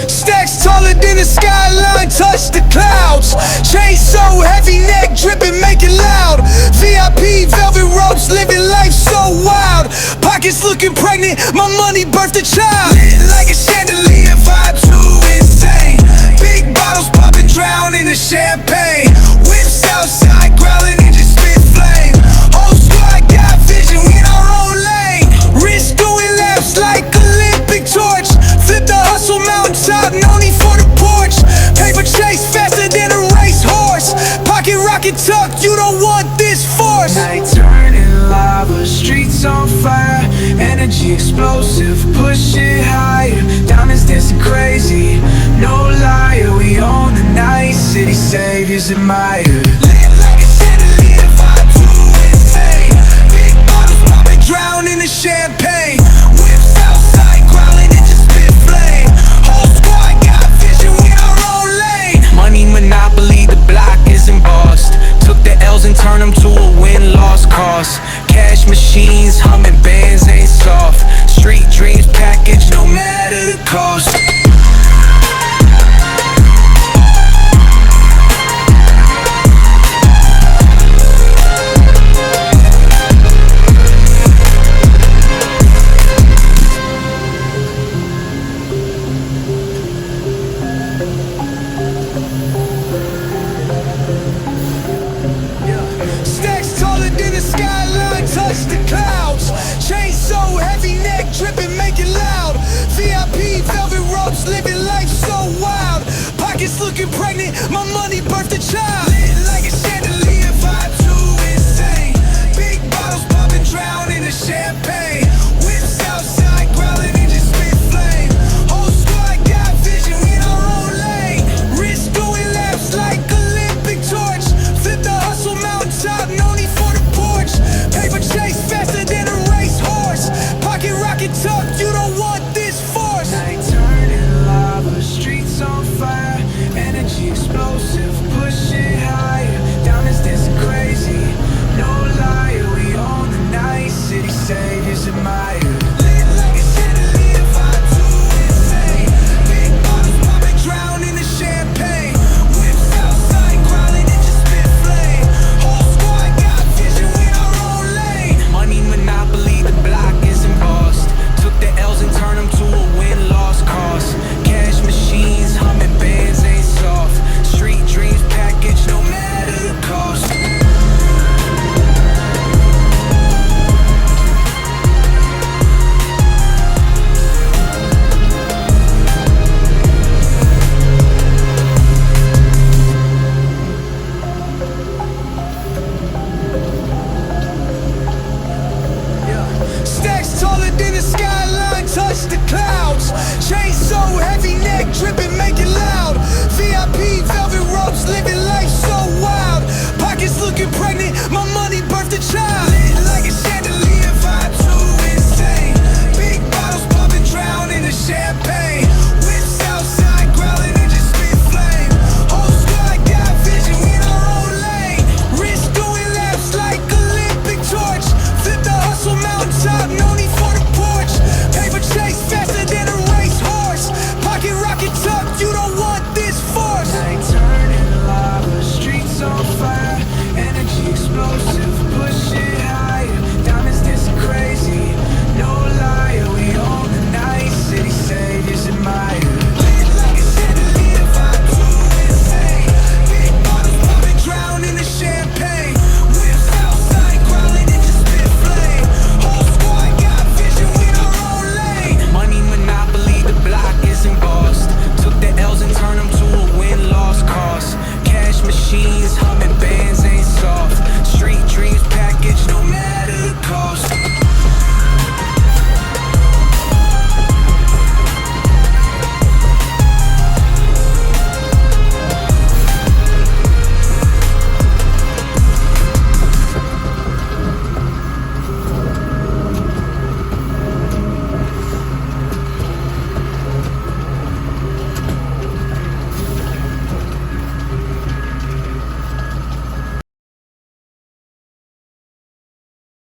Stacks taller than the skyline, touch the clouds. Chain so heavy, neck dripping, make it loud. VIP, velvet ropes, living life so wild. Pockets looking pregnant, my money birthed a child. Lit like a chandelier, vibe too insane. Big bottles popping, drown in the champagne. Whips outside, growling and just spit flame. Whole squad got vision, we in our own lane. Wrist doing laps like Olympic torch. Flip the hustle mountaintop, no need for the porch. Paper chase faster than a racehorse. Pocket rocket tuck, you don't want this force. Night turning lava, streets on fire. Energy explosive, push it higher. Diamonds dancing crazy, no liar. We own the night, city saviors admired. Lit like a chandelier, vibe too insane. Big bottles popping, drown in the champagne. Whips outside, growling and just spit flame. Whole squad got vision, we in our own lane. Money monopoly, the block is embossed. Took the L's and turned them to a win-loss cost. Cash machines, humming bands ain't soft. Street dreams package, no matter the cost. Stacks taller than the skyline, touch the clouds. Chain so heavy, neck dripping, make it loud. VIP, velvet ropes, living life so wild. Pockets looking pregnant, my money birthed a child.